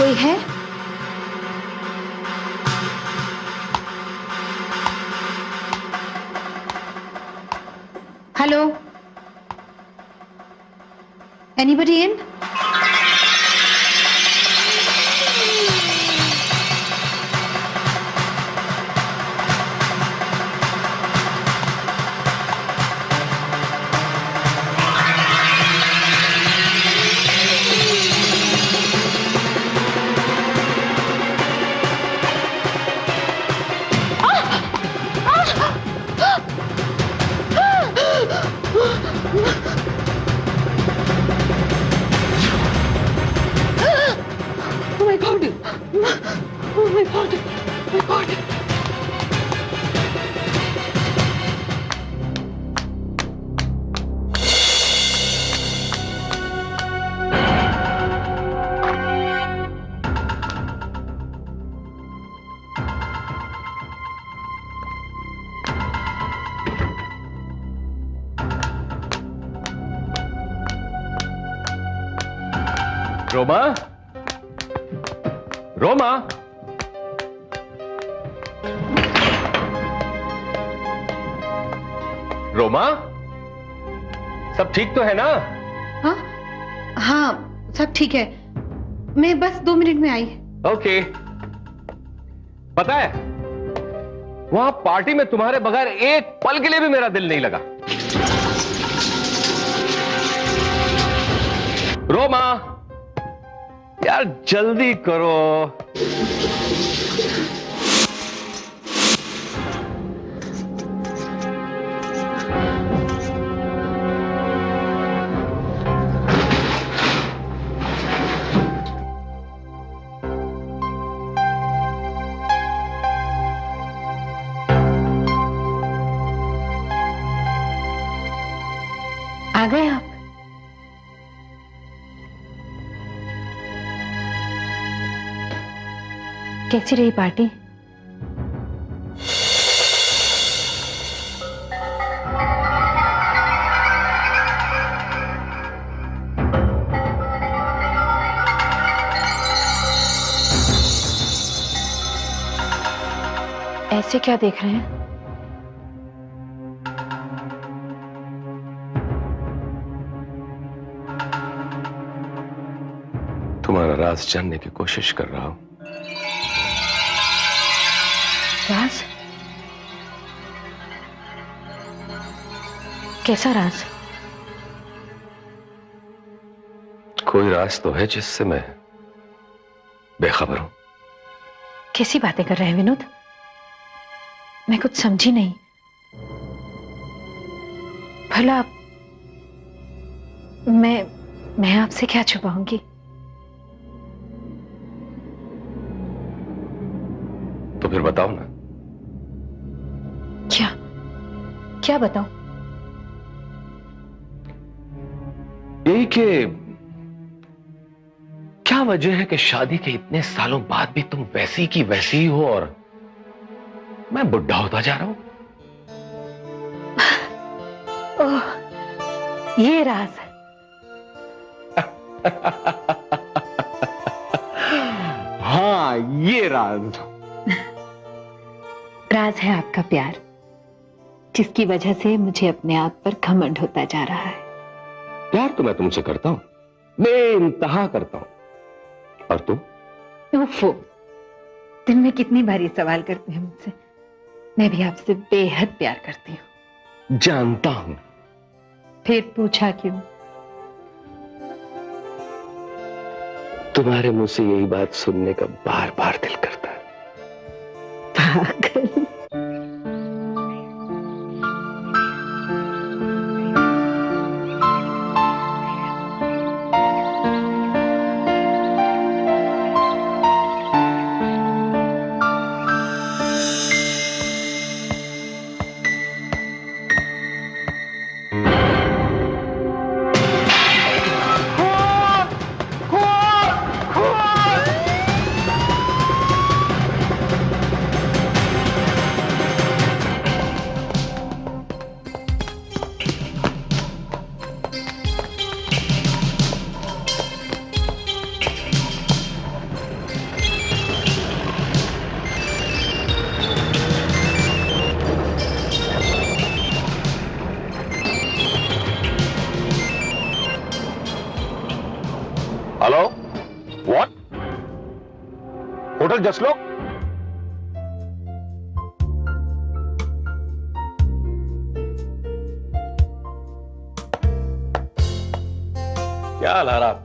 कोई है? Hello, anybody in? Roma, Roma, Roma, सब ठीक तो है ना? हाँ हाँ, सब ठीक है। मैं बस 2 मिनट में आई। ओके। पता है, वहां पार्टी में तुम्हारे बगैर एक पल के लिए भी मेरा दिल नहीं लगा। रोमा, यार जल्दी करो। आ गए आप? कैसी रही पार्टी? ऐसे क्या देख रहे हैं? तुम्हारा राज जानने की कोशिश कर रहा हूं। राज? कैसा राज? कोई राज तो है जिससे मैं बेखबर हूं। कैसी बातें कर रहे हैं विनोद? मैं कुछ समझी नहीं। भला मैं आपसे क्या छुपाऊंगी? तो फिर बताओ ना। क्या क्या बताऊं? यही कि क्या वजह है कि शादी के इतने सालों बाद भी तुम वैसी की वैसी ही हो और मैं बुढ़ा होता जा रहा हूं। ओह, ये राज है। हाँ, ये राज। राज है आपका प्यार, जिसकी वजह से मुझे अपने आप पर घमंड होता जा रहा है। प्यार तो मैं तुमसे करता हूं, बेइंतहा करता हूं। और तुम? उफ़ो, दिन में कितनी बार ये सवाल करते हैं मुझसे। मैं भी आपसे बेहद प्यार करती हूँ। जानता हूं। फिर पूछा क्यों? तुम्हारे मुंह से यही बात सुनने का बार बार दिल करता है। पागल। Just look. क्या हाल है आप?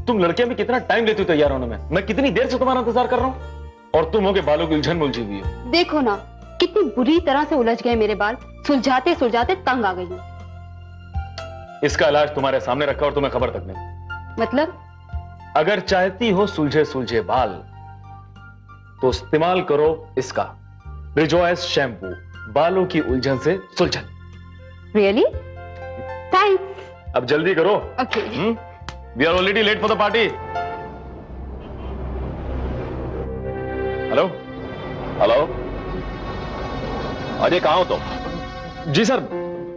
तुम लड़कियां भी कितना टाइम लेती हो तैयार होने में? मैं कितनी देर से तुम्हारा इंतजार कर रहा हूं और तुम हो के बालों की उलझन उलझी हुई है। देखो ना कितनी बुरी तरह से उलझ गए मेरे बाल, सुलझाते सुलझाते तंग आ गई हूँ। इसका इलाज तुम्हारे सामने रखा और तुम्हें खबर तक नहीं। मतलब? अगर चाहती हो सुलझे सुलझे बाल तो इस्तेमाल करो इसका रिजॉयस शैम्पू, बालों की उलझन से सुलझन। रियली? थैंक्स। अब जल्दी करो। Okay. We are already late for the party. Hello hello, Ajay कहां हो तुम? जी सर।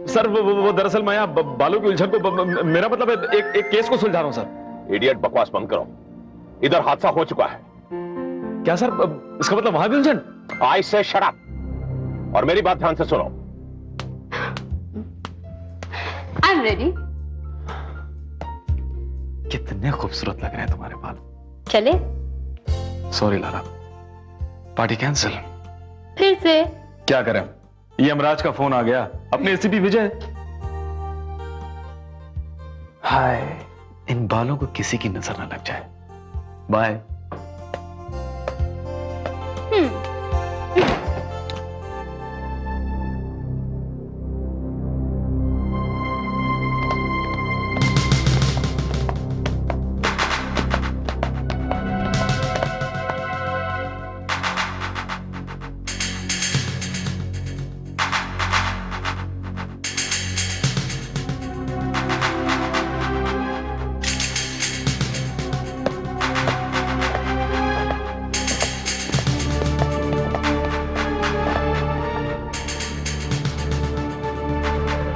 सर वो दरअसल मैं यहाँ बालों की उलझन को, मेरा मतलब है एक केस को सुलझा रहा हूं सर। इडियट, बकवास बंद करो। इधर हादसा हो चुका है। क्या सर? इसका मतलब वहां भी उलझन? आई से शट अप और मेरी बात ध्यान से सुनो। I am ready. कितने खूबसूरत लग रहे हैं तुम्हारे बाल। चले? सॉरी लाला, पार्टी कैंसिल। फिर से? क्या करें, यमराज का फोन आ गया। अपने एसीपी विजय। हाय, इन बालों को किसी की नजर ना लग जाए। बाय।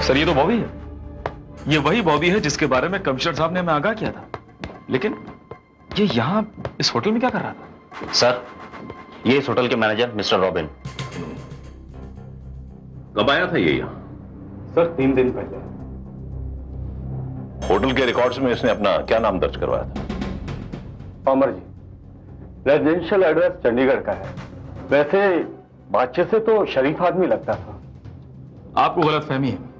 सर ये तो बॉबी है। ये वही बॉबी है जिसके बारे में कमिश्नर साहब ने हमें आगाह किया था। लेकिन ये यहां इस होटल में क्या कर रहा था? सर, ये इस होटल के मैनेजर मिस्टर रॉबिन। कब आया था ये यहाँ? सर 3 दिन पहले। होटल के रिकॉर्ड्स में इसने अपना क्या नाम दर्ज करवाया था? अमर जी, रेजिडेंशियल एड्रेस चंडीगढ़ का है। वैसे बातचीत से तो शरीफ आदमी लगता था। आपको गलतफहमी है।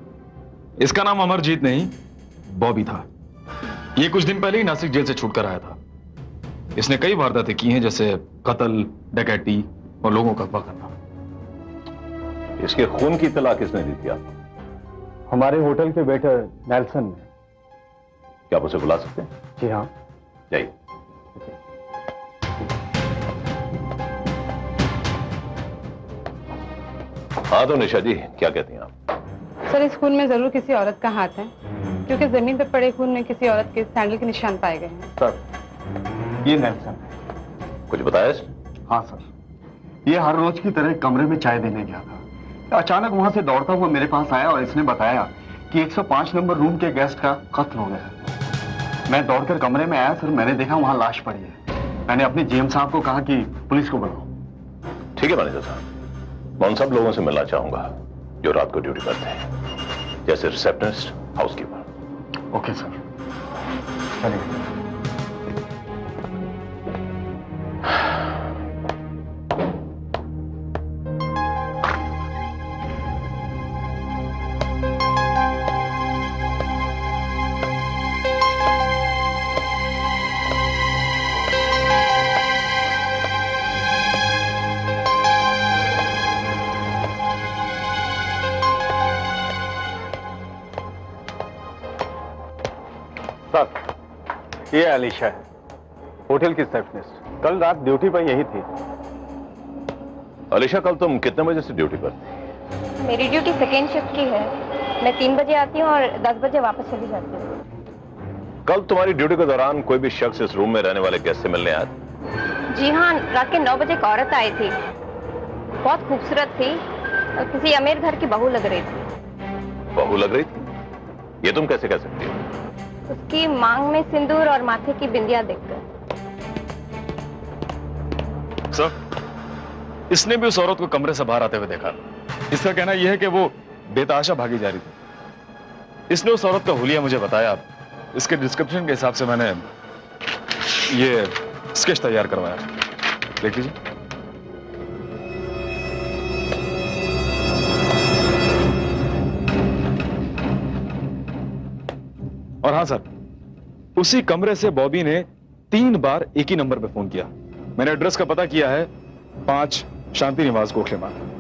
इसका नाम अमरजीत नहीं, बॉबी था। ये कुछ दिन पहले ही नासिक जेल से छूटकर आया था। इसने कई वारदातें की हैं, जैसे कत्ल, डकैती और लोगों का अगवा करना। इसके खून की इत्तला किसने दी थी आपको? हमारे होटल के वेटर नेल्सन ने। क्या आप उसे बुला सकते हैं? जी हाँ। जाइए। हाँ तो निशा जी, क्या कहती हैं आप? सर, इस खून में जरूर किसी औरत का हाथ है, क्योंकि जमीन पर पड़े खून में किसी औरत के सैंडल के निशान पाए गए हैं। सर, ये नेल्सन है। कुछ बताया इसने? हाँ सर, ये हर रोज की तरह कमरे में चाय देने गया था। अचानक वहां से दौड़ता हुआ मेरे पास आया और इसने बताया कि 105 नंबर रूम के गेस्ट का कत्ल हो गया। मैं दौड़कर कमरे में आया सर, मैंने देखा वहां लाश पड़ी है। मैंने अपने जीएम साहब को कहा कि पुलिस को बुलाओ। ठीक है मैनेजर साहब, मैं उन सब लोगों से मिलना चाहूंगा जो रात को ड्यूटी करते हैं, जैसे रिसेप्शनिस्ट, हाउसकीपर। ओके सर, चलिए। सर, ये अलीशा है, होटल की रिसेप्शनिस्ट। कल रात ड्यूटी पर यही थी। अलीशा, कल तुम कितने बजे से ड्यूटी पर थी? मेरी ड्यूटी सेकेंड शिफ्ट की है। मैं 3 बजे आती हूँ और 10 बजे वापस चली जाती हूँ। कल तुम्हारी ड्यूटी के दौरान कोई भी शख्स इस रूम में रहने वाले गेस्ट से मिलने आया? जी हाँ, रात के 9 बजे एक औरत आई थी। बहुत खूबसूरत थी और किसी अमीर घर की बहू लग रही थी। बहू लग रही थी? ये तुम कैसे कह सकती हो? उसकी मांग में सिंदूर और माथे की बिंदिया देखकर। सर, इसने भी उस औरत को कमरे से बाहर आते हुए देखा। इसका कहना यह है कि वो बेतहाशा भागी जा रही थी। इसने उस औरत का हुलिया मुझे बताया। इसके डिस्क्रिप्शन के हिसाब से मैंने ये स्केच तैयार करवाया। देख लीजिए। और हाँ सर, उसी कमरे से बॉबी ने 3 बार एक ही नंबर पे फोन किया। मैंने एड्रेस का पता किया है, 5 शांति निवास गोखले मार्ग।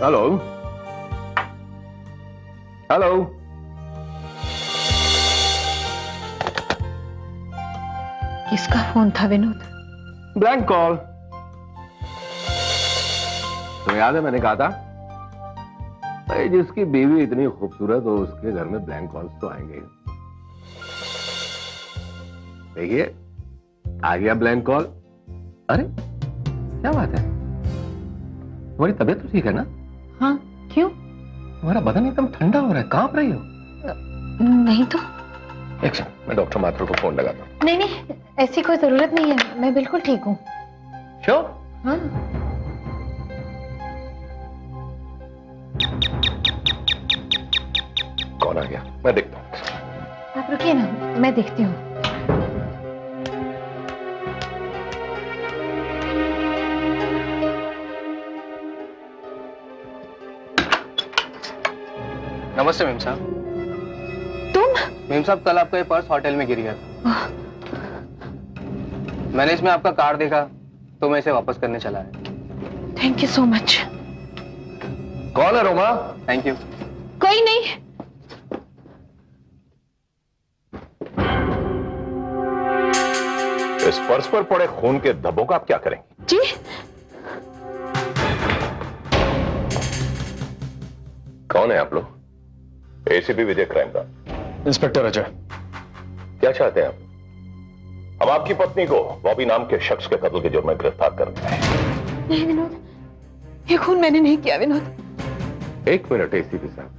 हेलो हेलो, किसका फोन था विनोद? Blank call. तुम्हें याद है मैंने कहा था भाई, जिसकी बीवी इतनी खूबसूरत हो उसके घर में ब्लैंक कॉल्स तो आएंगे। देखिए आ गया ब्लैंक कॉल। अरे क्या बात है, तुम्हारी तबीयत तो ठीक है ना? हाँ, क्यों? तुम्हारा बदन एकदम ठंडा हो रहा है, कांप रही हो। नहीं तो। एक सेकंड, मैं डॉक्टर माथुर को फोन लगाता हूँ। नहीं नहीं, ऐसी कोई जरूरत नहीं है, मैं बिल्कुल ठीक हूँ। श्योर? हाँ। कौन आ गया? मैं देखता हूँ। आप रुकिए ना, मैं देखती हूँ। नमस्ते मेम साहब। तुम? मेम साहब, कल आपका ये पर्स होटल में गिर गया था। मैंने इसमें आपका कार्ड देखा तो मैं इसे वापस करने चला है। Thank you so much. कौन है रोमा? Thank you. कोई नहीं। इस पर्स पर पड़े खून के धब्बों का आप क्या करेंगे? जी? कौन है आप लोग? एसीपी विजय, क्राइम ब्रांच। इंस्पेक्टर अजय। क्या चाहते हैं आप? हम आपकी पत्नी को बॉबी नाम के शख्स के कत्ल के जुर्म में गिरफ्तार कर रहे हैं। नहीं विनोद, ये खून मैंने नहीं किया विनोद। एक मिनट एसीपी साहब,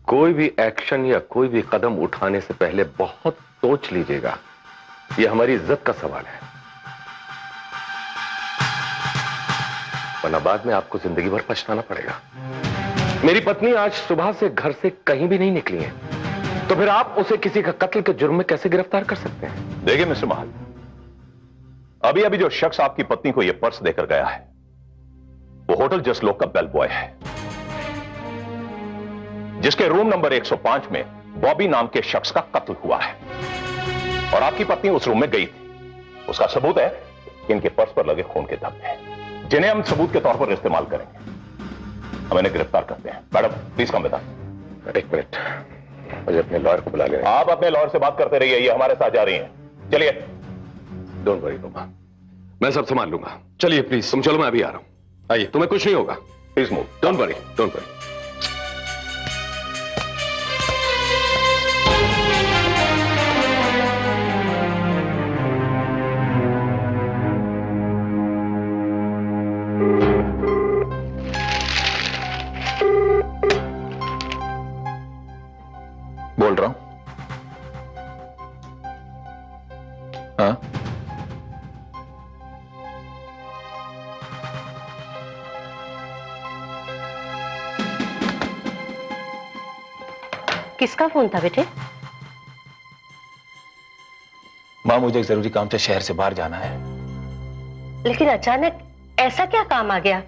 कोई भी एक्शन या कोई भी कदम उठाने से पहले बहुत सोच लीजिएगा, यह हमारी इज्जत का सवाल है, वरना बाद में आपको जिंदगी भर पछताना पड़ेगा। मेरी पत्नी आज सुबह से घर से कहीं भी नहीं निकली है, तो फिर आप उसे किसी का कत्ल के जुर्म में कैसे गिरफ्तार कर सकते हैं? देखिए मिस्टर महल, अभी अभी जो शख्स आपकी पत्नी को यह पर्स देकर गया है वो होटल जसलोक का बेल बॉय है, जिसके रूम नंबर 105 में बॉबी नाम के शख्स का कत्ल हुआ है और आपकी पत्नी उस रूम में गई थी। उसका सबूत है कि इनके पर्स पर लगे खून के धब्बे, जिन्हें हम सबूत के तौर पर इस्तेमाल करेंगे। हम इन्हें गिरफ्तार करते हैं। मैडम प्लीज कम बता। एक मिनट, मुझे अपने लॉयर को बुला ले। आप अपने लॉयर से बात करते रहिए, ये हमारे साथ जा रही हैं। चलिए। डोंट वरी रोमा, मैं सब संभाल लूंगा। चलिए प्लीज, तुम चलो, मैं अभी आ रहा हूं। आइए, तुम्हें कुछ नहीं होगा। Please move. Don't worry, don't worry. बोल रहा हूं। हाँ, किसका फोन था बेटे? मां, मुझे एक जरूरी काम से शहर से बाहर जाना है। लेकिन अचानक ऐसा क्या काम आ गया?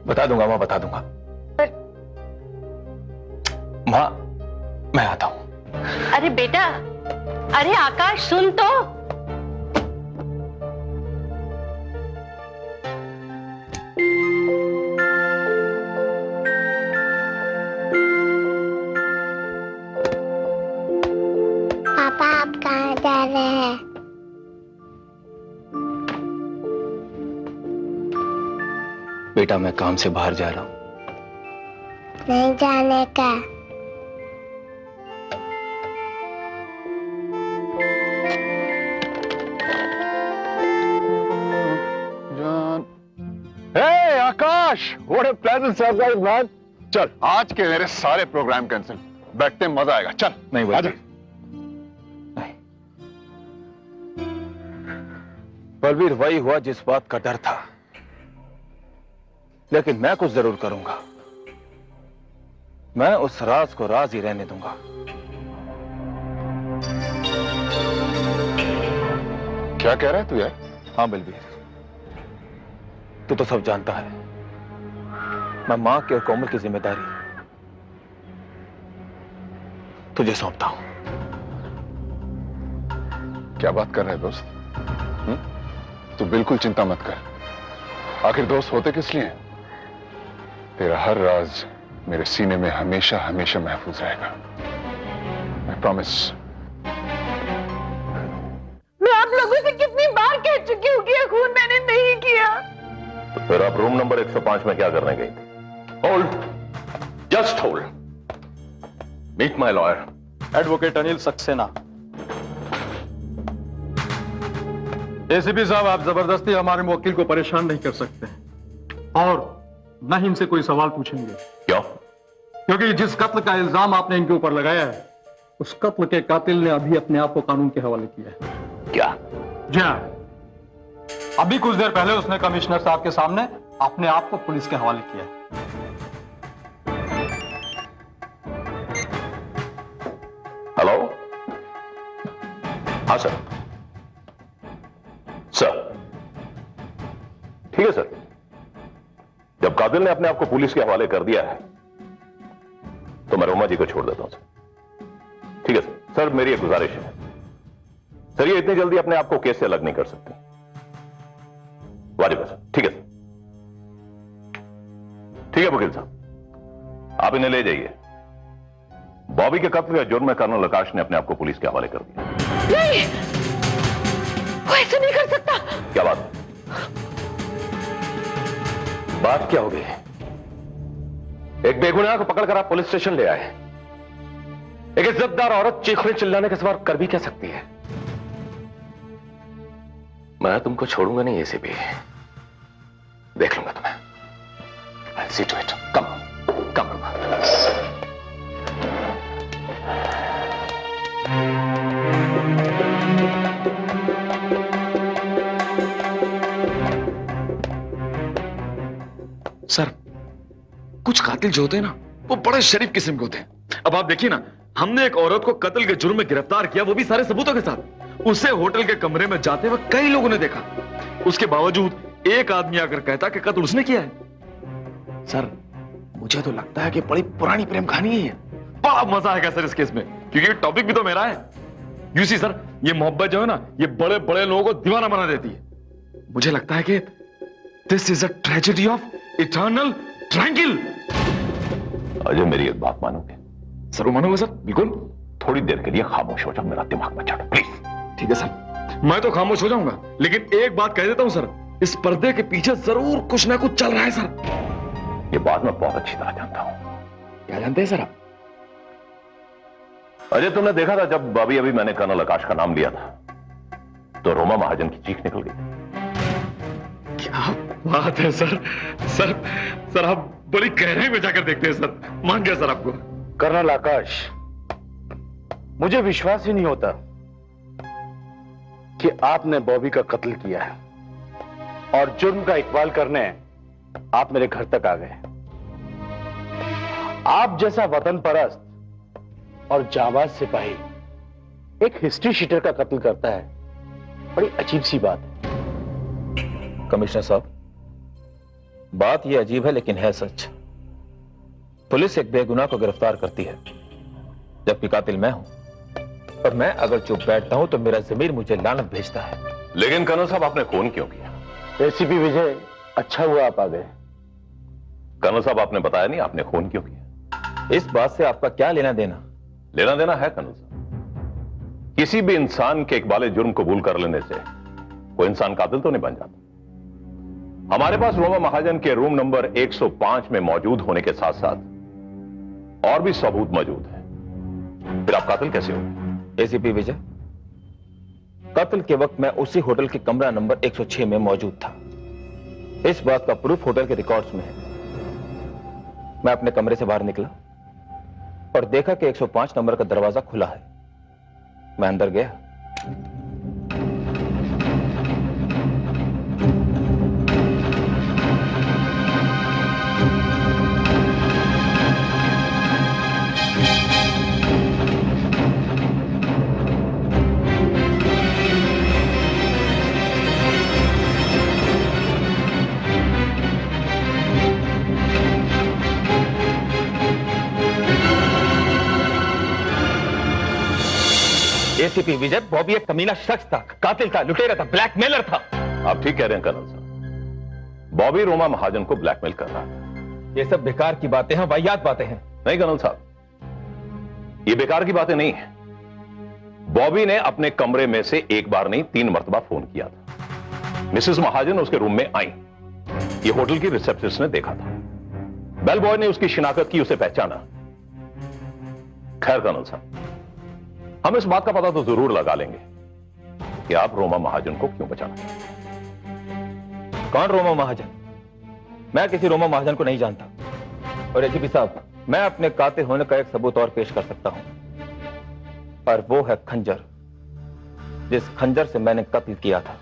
बता दूंगा मां, बता दूंगा। मां, मैं आता हूं। अरे बेटा, अरे आकाश सुन तो। पापा आप कहाँ जा रहे हैं? बेटा, मैं काम से बाहर जा रहा हूं। नहीं जाने का। Hey Akash, what a pleasant surprise man. चल, आज के मेरे सारे प्रोग्राम कैंसिल। बैठते हैं, मजा आएगा। चल। नहीं आजा। बलवीर, वही हुआ जिस बात का डर था, लेकिन मैं कुछ जरूर करूंगा। मैं उस राज को राज ही रहने दूंगा। क्या कह रहा है तू यार? हाँ बलबीर, तू तो सब जानता है। मैं मां के और कोमल की जिम्मेदारी तुझे सौंपता हूं। क्या बात कर रहा है दोस्त? तू बिल्कुल चिंता मत कर। आखिर दोस्त होते किस लिए हैं? तेरा हर राज मेरे सीने में हमेशा हमेशा महफूज रहेगा। I promise. मैं आप लोगों से कितनी बार कह चुकी हूँ कि ये खून मैंने नहीं किया। तो फिर आप रूम नंबर 105 में क्या करने गई थी? Hold, just hold. Meet my lawyer, advocate Anil Saxena. ACP साहब, आप जबरदस्ती हमारे वकील को परेशान नहीं कर सकते और न ही इनसे कोई सवाल पूछेंगे। क्यों? क्योंकि जिस कत्ल का इल्जाम आपने इनके ऊपर लगाया है, उस कत्ल के कातिल ने अभी अपने आप को कानून के हवाले किया है। क्या? जी हाँ, अभी कुछ देर पहले उसने कमिश्नर साहब के सामने अपने आप को पुलिस के हवाले किया है। हेलो? हाँ सर। सर ठीक है सर, जब कातिल ने अपने आप को पुलिस के हवाले कर दिया है तो मैं रोमा जी को छोड़ देता हूं सर। ठीक है सर। सर मेरी एक गुजारिश है सर, ये इतनी जल्दी अपने आप को केस से अलग नहीं कर सकती। वाजिब है सर। ठीक है सर। ठीक है वकील साहब, आप इन्हें ले जाइए। बॉबी के कत्ल के जुर्म में कर्नल आकाश ने अपने आप को पुलिस के हवाले कर दिया। नहीं, वो ऐसा नहीं कर सकता। क्या बात? बात क्या हो गई? एक बेगुनाह को पकड़कर आप पुलिस स्टेशन ले आए। एक इज्जतदार औरत चीखने चिल्लाने के सिवा कर भी क्या सकती है? मैं तुमको छोड़ूंगा नहीं एसीपी, देख लूंगा तुम्हें। I'll see to it. Come, come. Sir, कुछ कातिल जो होते हैं ना, वो बड़े शरीफ किस्म के होते हैं। अब आप देखिए ना, हमने एक औरत को कत्ल के जुर्म में गिरफ्तार किया, वो भी सारे सबूतों के साथ। उसे होटल के कमरे में जाते वक्त कई लोगों ने देखा। उसके बावजूद एक आदमी आकर कहता कि कत्ल उसने किया है। सर, मुझे तो लगता है कि बड़ी पुरानी प्रेम कहानी है। बड़ा मजा आएगा सर इस केस में, क्योंकि टॉपिक भी तो मेरा है। यू सी सर, ये मोहब्बत जो है ना, ये बड़े बड़े लोगों को दीवाना बना देती है। मुझे लगता है कि this is a tragedy of eternal triangle. Ajay मेरी एक बात मानोगे? सर वो मानूंगा सर, बिल्कुल। थोड़ी देर के लिए खामोश हो जाओ, मेरा दिमाग मत चाटो प्लीज। ठीक है सर, मैं तो खामोश हो जाऊंगा, लेकिन एक बात कह देता हूं सर, इस पर्दे के पीछे जरूर कुछ ना कुछ चल रहा है सर। ये बात मैं बहुत अच्छी तरह जानता हूं। क्या जानते हैं सर आप? अजय तुमने देखा था जब अभी मैंने कर्नल आकाश का नाम लिया था तो रोमा महाजन की चीख निकल गई। क्या बात है सर। सर आप बड़ी गहराई में जाकर देखते हैं सर। मान गया सर आपको। कर्नल आकाश, मुझे विश्वास ही नहीं होता कि आपने बॉबी का कत्ल किया है और जुर्म का इकबाल करने आप मेरे घर तक आ गए। आप जैसा वतन परस्त और जाबाज सिपाही एक हिस्ट्री शीटर का कत्ल करता है, बड़ी अजीब सी बात है। कमिश्नर साहब, बात यह अजीब है लेकिन है सच। पुलिस एक बेगुनाह को गिरफ्तार करती है, जबकि कातिल मैं हूं, और मैं अगर चुप बैठता हूं तो मेरा ज़मीर मुझे लानत भेजता है। लेकिन कर्नल साहब आपने खून क्यों किया? एसीपी विजय, अच्छा हुआ आप आ गए। कर्नल साहब आपने बताया नहीं आपने खून क्यों किया। इस बात से आपका क्या लेना देना? लेना देना है कर्नल साहब। किसी भी इंसान के इकबाल जुर्म कबूल कर लेने से कोई इंसान कातिल तो नहीं बन जाता। हमारे पास रोमा महाजन के रूम नंबर 105 में मौजूद होने के साथ साथ और भी सबूत मौजूद है, फिर आप कातिल कैसे हो? एसीपी विजय, कत्ल के वक्त मैं उसी होटल के कमरा नंबर 106 में मौजूद था। इस बात का प्रूफ होटल के रिकॉर्ड्स में है। मैं अपने कमरे से बाहर निकला और देखा कि 105 नंबर का दरवाजा खुला है। मैं अंदर गया। एसीपी विजय, बॉबी एक कमीना शख्स था, कातिल था, लुटेरा था, ब्लैकमेलर था। आप ठीक कह रहे हैं कर्नल साहब, बॉबी रोमा महाजन को ब्लैकमेल कर रहा था। ये सब बेकार की बातें हैं, वाहियात बातें हैं। नहीं कर्नल साहब, ये बेकार की बातें नहीं है। बॉबी ने अपने कमरे में से एक बार नहीं 3 मरतबा फोन किया था। मिसेस महाजन उसके रूम में आई, ये होटल की रिसेप्शनिस्ट ने देखा था। बेल बॉय ने उसकी शिनाख्त की, उसे पहचाना। खैर कर्नल साहब, हम इस बात का पता तो जरूर लगा लेंगे कि आप रोमा महाजन को क्यों बचाना चाहते हैं। कौन रोमा महाजन? मैं किसी रोमा महाजन को नहीं जानता। और एसीपी साहब, मैं अपने कातिल होने का एक सबूत और पेश कर सकता हूं, और वो है खंजर, जिस खंजर से मैंने कत्ल किया था,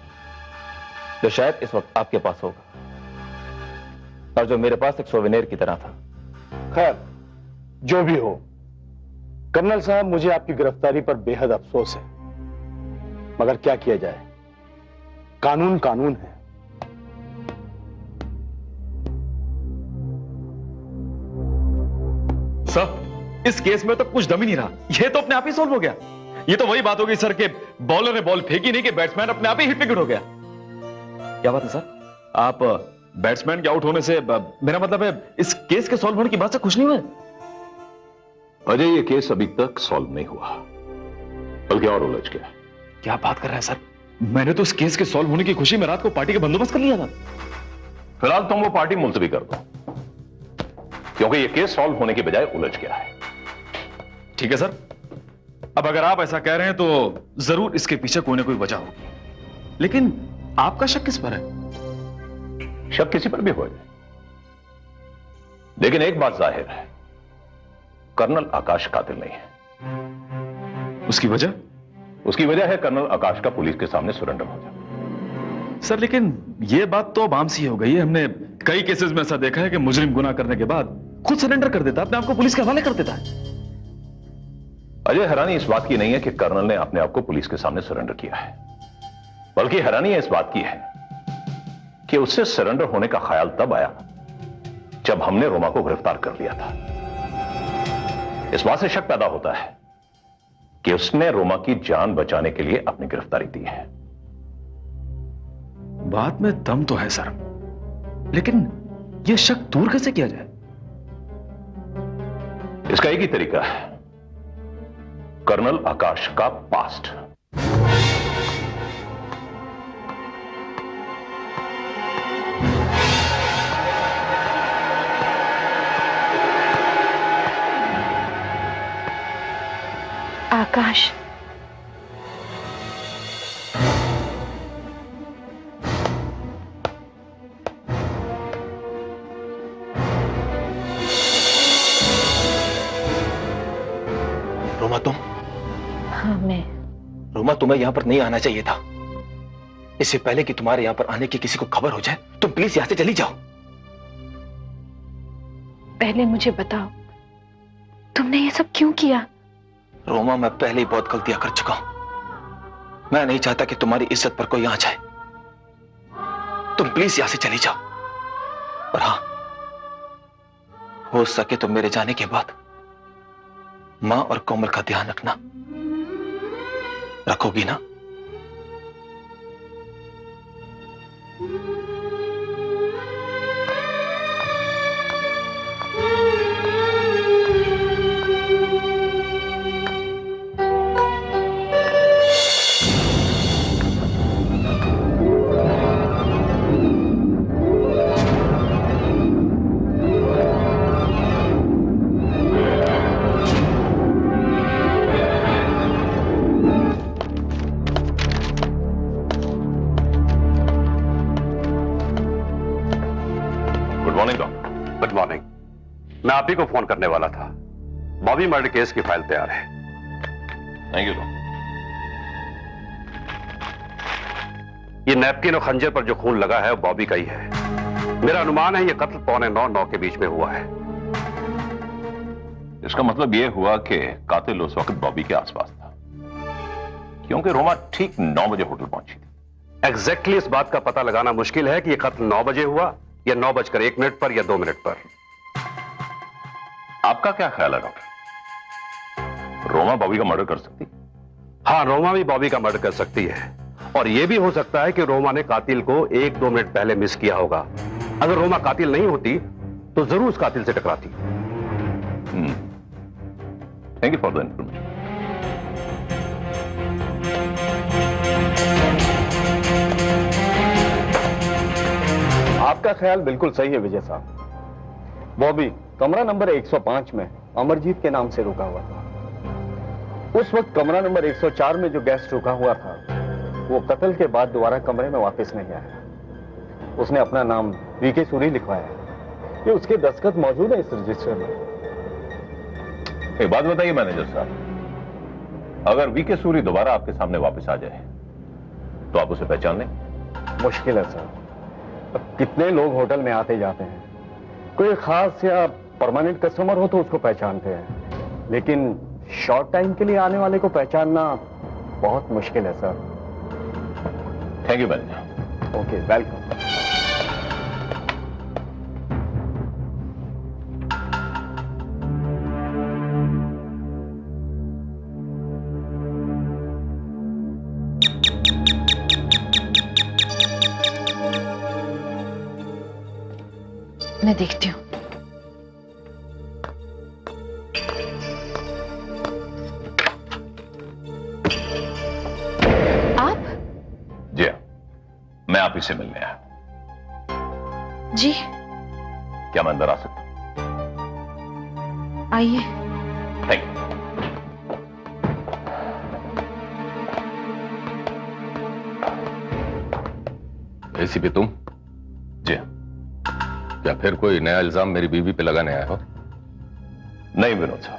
जो शायद इस वक्त आपके पास होगा, और जो मेरे पास एक सोवेनियर की तरह था। खैर, जो भी हो कर्नल साहब, मुझे आपकी गिरफ्तारी पर बेहद अफसोस है, मगर क्या किया जाए, कानून कानून है। सर, इस केस में तो कुछ दम ही नहीं रहा, ये तो अपने आप ही सॉल्व हो गया। ये तो वही बात हो गई सर के बॉलर ने बॉल फेंकी नहीं कि बैट्समैन अपने आप ही हिट विकेट हो गया। क्या बात है सर, आप बैट्समैन के आउट होने से, मेरा मतलब है इस केस के सॉल्व होने की बात से खुश नहीं हुए? अजय, ये केस अभी तक सॉल्व नहीं हुआ, बल्कि और उलझ गया। क्या बात कर रहे हैं सर? मैंने तो इस केस के सॉल्व होने की खुशी में रात को पार्टी का बंदोबस्त कर लिया था। फिलहाल तुम वो पार्टी मुलतवी कर दो, क्योंकि ये केस सॉल्व होने के बजाय उलझ गया है। ठीक है सर, अब अगर आप ऐसा कह रहे हैं तो जरूर इसके पीछे कोई ना कोई वजह होगी, लेकिन आपका शक किस पर है? शक किसी पर भी हो जाए, लेकिन एक बात जाहिर है, कर्नल आकाश कातिल नहीं है। उसकी वजह? उसकी वजह है कर्नल आकाश का पुलिस के सामने सरेंडर हो जाए। सर, लेकिन यह बात तो अब आम सी हो गई है। हमने कई केसेस में ऐसा देखा है कि मुजरिम गुनाह करने के बाद खुद सरेंडर कर देता है, अपने आप को पुलिस के हवाले कर देता है। अजय, हैरानी इस बात की नहीं है कि कर्नल ने अपने आप को पुलिस के सामने सरेंडर किया है, बल्कि हैरानी इस बात की है कि उससे सरेंडर होने का ख्याल तब आया जब हमने रोमा को गिरफ्तार कर लिया था। इस बात से शक पैदा होता है कि उसने रोमा की जान बचाने के लिए अपनी गिरफ्तारी दी है। बात में दम तो है सर, लेकिन यह शक दूर कैसे किया जाए? इसका एक ही तरीका है, कर्नल आकाश का पास्ट। आकाश, रोमा, तुम? हाँ, मैं। रोमा, तुम्हें यहां पर नहीं आना चाहिए था। इससे पहले कि तुम्हारे यहां पर आने की किसी को खबर हो जाए, तुम प्लीज यहां से चली जाओ। पहले मुझे बताओ, तुमने ये सब क्यों किया? रोमा, मैं पहले ही बहुत गलतियां कर चुका हूं। मैं नहीं चाहता कि तुम्हारी इज्जत पर कोई आ जाए। तुम प्लीज यहां से चली जाओ। और हां, हो सके तो मेरे जाने के बाद मां और कोमल का ध्यान रखना। रखोगी ना? Good morning. मैं आप ही को फोन करने वाला था। बॉबी मर्डर केस की फाइल तैयार है। Thank you. ये नैपकिन और खंजर पर जो खून लगा है वो बॉबी का ही है। मेरा अनुमान है ये कत्ल 8:45-9 के बीच में हुआ है। इसका मतलब यह हुआ कि कातिल उस वक्त बॉबी के आसपास था, क्योंकि रोमा ठीक 9 बजे होटल पहुंची थी। एग्जैक्टली इस बात का पता लगाना मुश्किल है कि यह कत्ल 9 बजे हुआ या 9:01 पर या 2 मिनट पर। आपका क्या ख्याल है डॉक्टर, रोमा बॉबी का मर्डर कर सकती? हाँ, रोमा भी बॉबी का मर्डर कर सकती है, और यह भी हो सकता है कि रोमा ने कातिल को 1-2 मिनट पहले मिस किया होगा। अगर रोमा कातिल नहीं होती तो जरूर उस कातिल से टकराती। Thank you for the information. आपका ख्याल बिल्कुल सही है विजय साहब। बॉबी कमरा नंबर 105 में अमरजीत के नाम से रुका हुआ था। उस वक्त कमरा नंबर 104 में जो गेस्ट रुका हुआ था वो कत्ल के बाद दोबारा कमरे में वापस नहीं आया। उसने अपना नाम वीके सूरी लिखवाया है। ये उसके दस्तखत मौजूद है इस रजिस्टर में। एक बात बताइए मैनेजर साहब, अगर वीके सूरी दोबारा आपके सामने वापस आ जाए तो आप उसे पहचान लें? मुश्किल है सर। अब कितने लोग होटल में आते जाते हैं, कोई खास या परमानेंट कस्टमर हो तो उसको पहचानते हैं, लेकिन शॉर्ट टाइम के लिए आने वाले को पहचानना बहुत मुश्किल है sir. Thank you manager. Okay, welcome. मैं देखती हूँ। आप? जी हाँ, मैं आप ही से मिलने आया। जी क्या मैं अंदर आ सकता हूं? आइए। Thank you. एसीपी तुम? जी हाँ। क्या फिर कोई नया इल्जाम मेरी बीवी पे लगाने आए हो? नहीं विनोद साहब,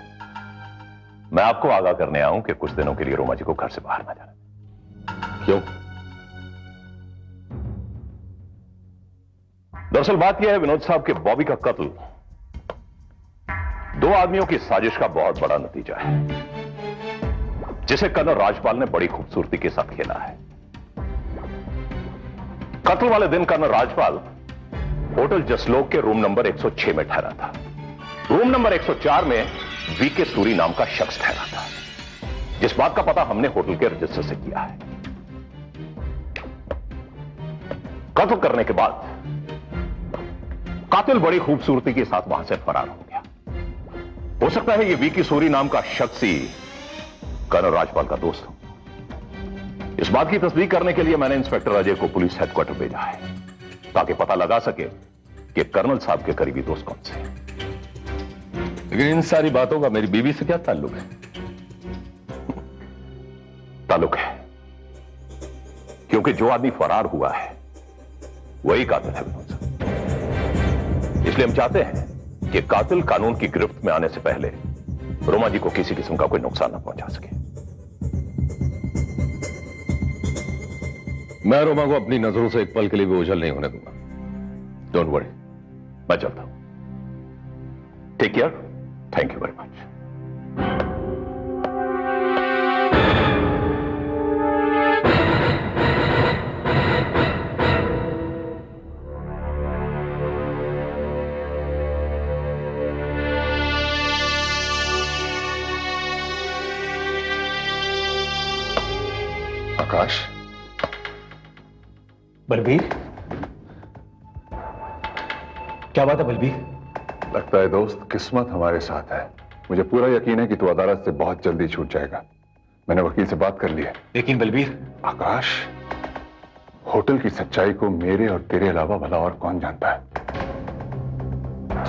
मैं आपको आगाह करने आया हूं कि कुछ दिनों के लिए रोमा जी को घर से बाहर ना जाना। क्यों? दरअसल बात यह है विनोद साहब कि बॉबी का कत्ल 2 आदमियों की साजिश का बहुत बड़ा नतीजा है, जिसे कर्नल राजपाल ने बड़ी खूबसूरती के साथ खेला है। कत्ल वाले दिन कर्नल राजपाल होटल जसलोक के रूम नंबर 106 में ठहरा था। रूम नंबर 104 में वीके सूरी नाम का शख्स ठहरा था, जिस बात का पता हमने होटल के रजिस्टर से किया है। कत्ल करने के बाद कातिल बड़ी खूबसूरती के साथ वहां से फरार हो गया। हो सकता है ये वीके सूरी नाम का शख्स ही कर्नल राजपाल का दोस्त हो। इस बात की तस्दीक करने के लिए मैंने इंस्पेक्टर अजय को पुलिस हेडक्वार्टर भेजा है, ताकि पता लगा सके कि कर्नल साहब के करीबी दोस्त कौन से हैं। लेकिन इन सारी बातों का मेरी बीवी से क्या ताल्लुक है? ताल्लुक है, क्योंकि जो आदमी फरार हुआ है वही कातिल है विनोद साहब। इसलिए हम चाहते हैं कि कातिल कानून की गिरफ्त में आने से पहले रोमा जी को किसी किस्म का कोई नुकसान न पहुंचा सके। मैं रोमा को अपनी नजरों से एक पल के लिए भी ओझल नहीं होने दूंगा। डोंट वरी, मैं चलता हूं। Take care. Thank you very much. Akash. Balbir, क्या बात है बलबीर? लगता है दोस्त किस्मत हमारे साथ है। मुझे पूरा यकीन है कि तू अदालत से बहुत जल्दी छूट जाएगा। मैंने वकील से बात कर ली है। लेकिन बलबीर। आकाश, होटल की सच्चाई को मेरे और तेरे अलावा भला और कौन जानता है।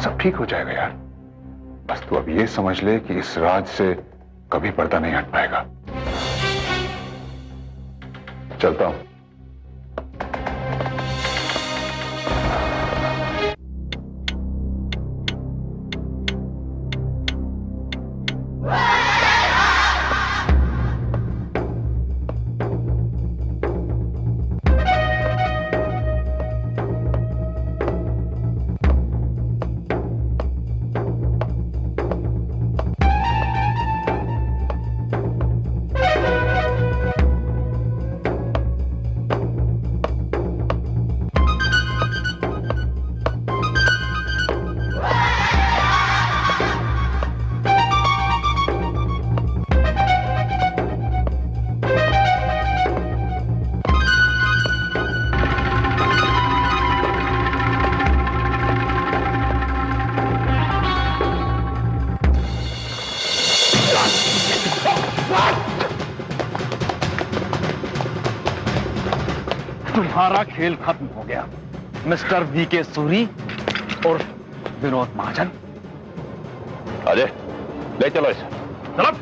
सब ठीक हो जाएगा यार। बस तू अब ये समझ ले कि इस राज से कभी पर्दा नहीं हट पाएगा। चलता हूं। तुम्हारा खेल खत्म हो गया मिस्टर वीके सूरी और विनोद महाजन। अजय ले चलो इसे। चलो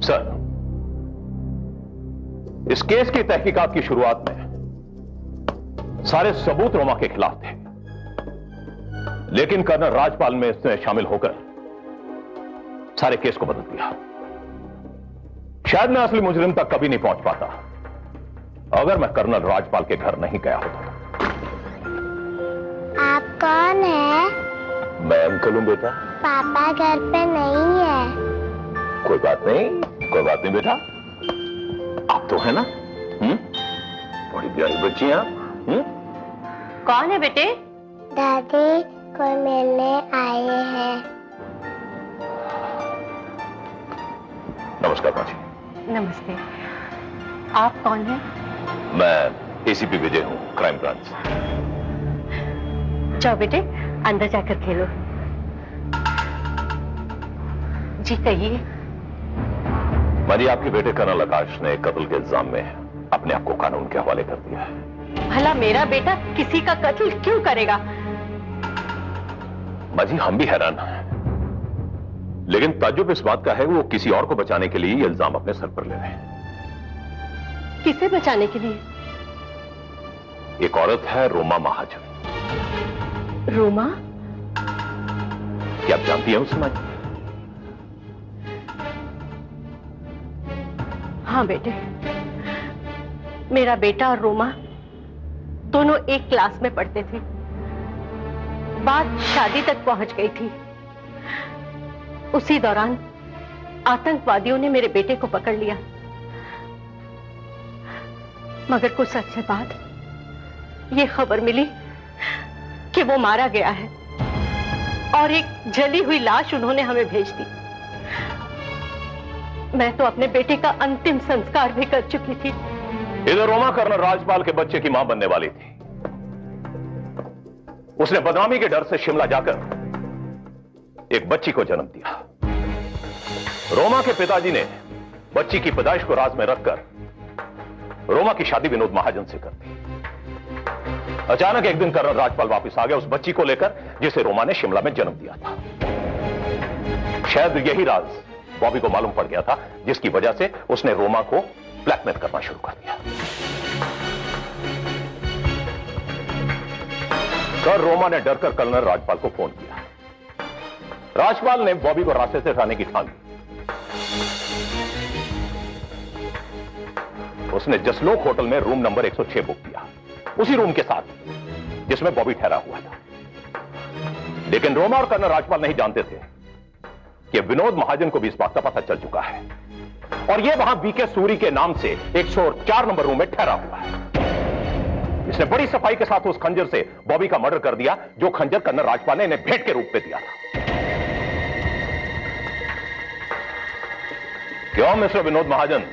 सर, इस केस की तहकीकात की शुरुआत में सारे सबूत रोमा के खिलाफ थे, लेकिन कर्नल राजपाल में इसने शामिल होकर सारे केस को बदल दिया। शायद मैं असली मुजरिम तक कभी नहीं पहुंच पाता अगर मैं कर्नल राजपाल के घर नहीं गया होता। आप कौन है? मैं अंकल हूं बेटा। पापा घर पे नहीं है। कोई बात नहीं, कोई बात नहीं बेटा, आप तो है ना। बड़ी प्यारी बच्ची हैं आप। कौन है बेटे? दादी कोई मिलने आए हैं। नमस्कार माँ जी। नमस्ते। आप कौन हैं? मैं एसीपी विजय हूं, क्राइम ब्रांच। जाओ बेटे अंदर जाकर खेलो। जी कहिए। माँ जी, आपके बेटे कर्नल आकाश ने कत्ल के इल्जाम में अपने आप को कानून के हवाले कर दिया है। भला मेरा बेटा किसी का कत्ल क्यों करेगा? माँ जी, हम भी हैरान हैं, लेकिन ताज्जुब इस बात का है कि वो किसी और को बचाने के लिए ये इल्जाम अपने सर पर ले रहे हैं। किसे बचाने के लिए? एक औरत है रोमा महाजन। रोमा? क्या आप जानती हैं उसे माँ जी? हाँ बेटे, मेरा बेटा और रोमा दोनों एक क्लास में पढ़ते थे। बात शादी तक पहुंच गई थी। उसी दौरान आतंकवादियों ने मेरे बेटे को पकड़ लिया, मगर कुछ अर्से बाद यह खबर मिली कि वो मारा गया है और एक जली हुई लाश उन्होंने हमें भेज दी। मैं तो अपने बेटे का अंतिम संस्कार भी कर चुकी थी। इधर रोमा कर्नल राजपाल के बच्चे की मां बनने वाली थी। उसने बदनामी के डर से शिमला जाकर एक बच्ची को जन्म दिया। रोमा के पिताजी ने बच्ची की पैदाइश को राज में रखकर रोमा की शादी विनोद महाजन से कर दी। अचानक एक दिन कर्नल राजपाल वापस आ गया उस बच्ची को लेकर जिसे रोमा ने शिमला में जन्म दिया था। शायद यही राज बॉबी को मालूम पड़ गया था, जिसकी वजह से उसने रोमा को ब्लैकमेल करना शुरू कर दिया। कल रोमा ने डरकर कर्नल राजपाल को फोन किया। राजपाल ने बॉबी को रास्ते से हटाने की ठान ली। उसने जसलोक होटल में रूम नंबर 106 बुक किया, उसी रूम के साथ जिसमें बॉबी ठहरा हुआ था। लेकिन रोमा और कर्नल राजपाल नहीं जानते थे कि विनोद महाजन को भी इस बात का पता चल चुका है और यह वहां वीके सूरी के नाम से 104 नंबर रूम में ठहरा हुआ है। इसने बड़ी सफाई के साथ उस खंजर से बॉबी का मर्डर कर दिया, जो खंजर कर्नल राजपाल ने इन्हें भेंट के रूप में दिया था। क्यों मिस्टर विनोद महाजन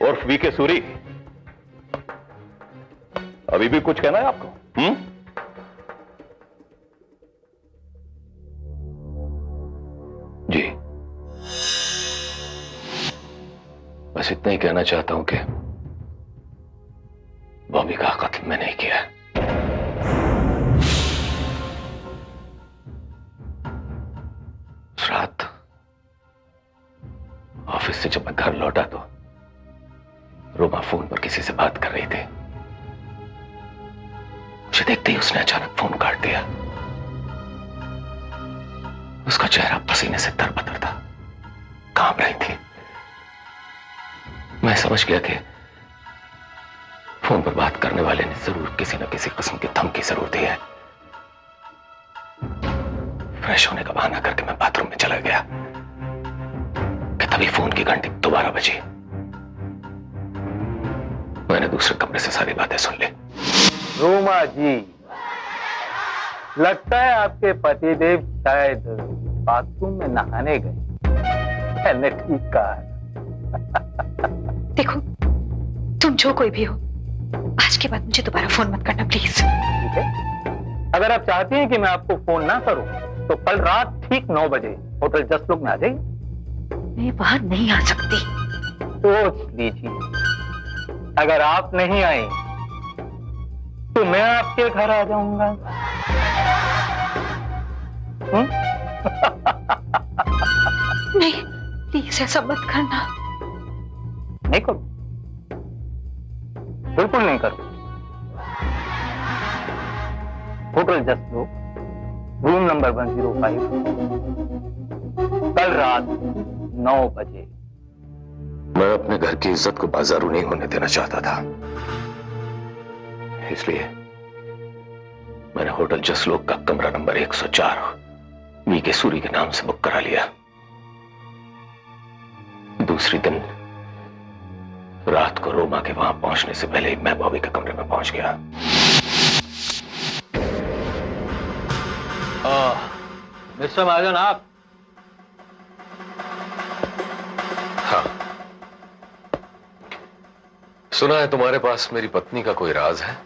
उर्फ वीके सूरी, अभी भी कुछ कहना है आपको? जी, बस इतना ही कहना चाहता हूं कि बॉबी का कत्ल मैंने किया है। उस रात ऑफिस से जब मैं घर लौटा तो रोमा फोन पर किसी से बात कर रही थी। मुझे देखते ही उसने अचानक फोन काट दिया। उसका चेहरा पसीने से तरबतर था, कांप रही थी। मैं समझ गया कि फोन पर बात करने वाले ने जरूर किसी न किसी किस्म की धमकी जरूर दी है। फ्रेश होने का बहाना करके मैं बाथरूम में चला गया कि तभी फोन की घंटी दोबारा बजी। मैंने दूसरे कमरे से सारी बातें सुन ली। रोमा जी, लगता है आपके पतिदेव शायद बाथरूम में नहाने गए। मैंने ठीक कहा है। देखो, तुम जो कोई भी हो, आज के बाद मुझे दोबारा फोन मत करना प्लीज। ठीक है, अगर आप चाहती हैं कि मैं आपको फोन ना करूं तो कल रात ठीक 9 बजे होटल जस्ट लुक में आ जाइए। मैं बाहर नहीं आ सकती। सोच लीजिए, अगर आप नहीं आई तो मैं आपके घर आ जाऊंगा। नहीं, प्लीज ऐसा मत करना। नहीं करूं, बिल्कुल नहीं करूं। Hotel just look, room number 105, कल रात 9 बजे। मैं अपने घर की इज्जत को बाजारू नहीं होने देना चाहता था, इसलिए मैंने होटल जसलोक का कमरा नंबर 104 वी के सूरी के नाम से बुक करा लिया। दूसरी दिन रात को रोमा के वहां पहुंचने से पहले मैं बॉबी के कमरे में पहुंच गया। मिस्टर महाजन, आप? हाँ, सुना है तुम्हारे पास मेरी पत्नी का कोई राज है।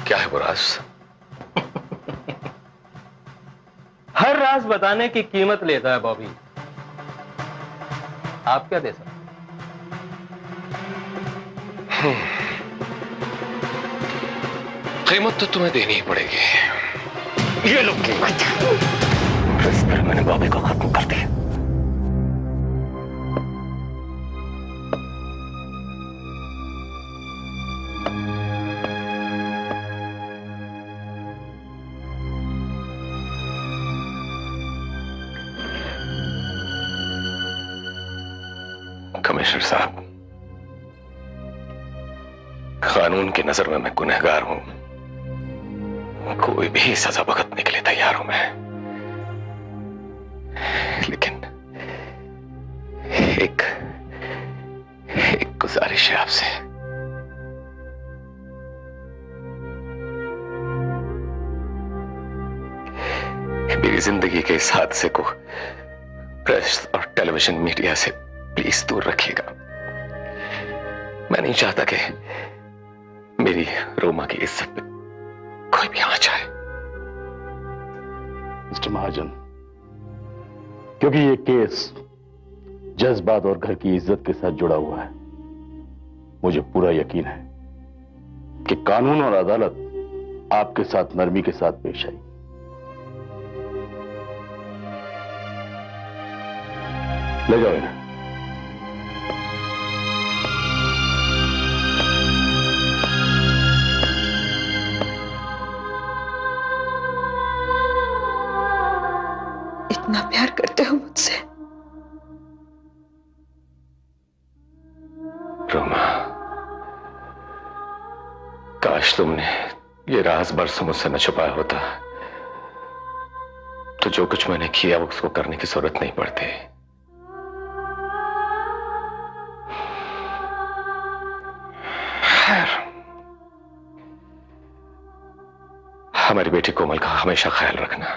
क्या है वो राज? हर राज बताने की कीमत लेता है बॉबी। आप क्या दे सकते? कीमत तो तुम्हें देनी ही पड़ेगी। ये लो कीमत। बस फिर मैंने बॉबी को खत्म कर दिया। कमिश्नर साहब, कानून की नजर में मैं गुनहगार हूं। कोई भी सजा भुगतने के लिए तैयार हूं मैं, लेकिन एक गुजारिश है आपसे। मेरी जिंदगी के इस हादसे को प्रेस और टेलीविजन मीडिया से प्लीज दूर रखिएगा। मैं नहीं चाहता कि मेरी रोमा की इज्जत पे कोई भी आंच आए। मिस्टर महाजन, क्योंकि ये केस जज्बात और घर की इज्जत के साथ जुड़ा हुआ है, मुझे पूरा यकीन है कि कानून और अदालत आपके साथ नरमी के साथ पेश आई। ले जाओ इन्हें। इतना प्यार करते हो मुझसे? रोमा, काश तुमने ये राज बरसों मुझसे न छुपाया होता, तो जो कुछ मैंने किया उसको करने की जरूरत नहीं पड़ती। हमारी बेटी कोमल का हमेशा ख्याल रखना।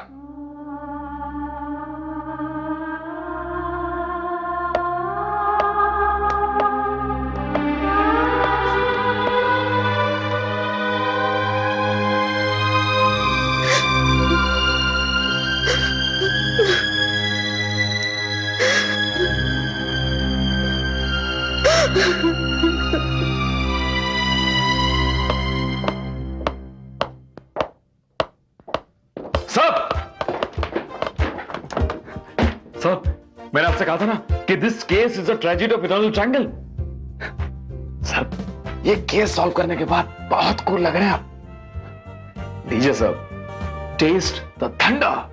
साहब, मैंने आपसे कहा था ना कि this case is a tragedy of eternal triangle. साहब, ये केस सॉल्व करने के बाद बहुत कूल लग रहे हैं आप। लीजिए साहब, टेस्ट द थंडर।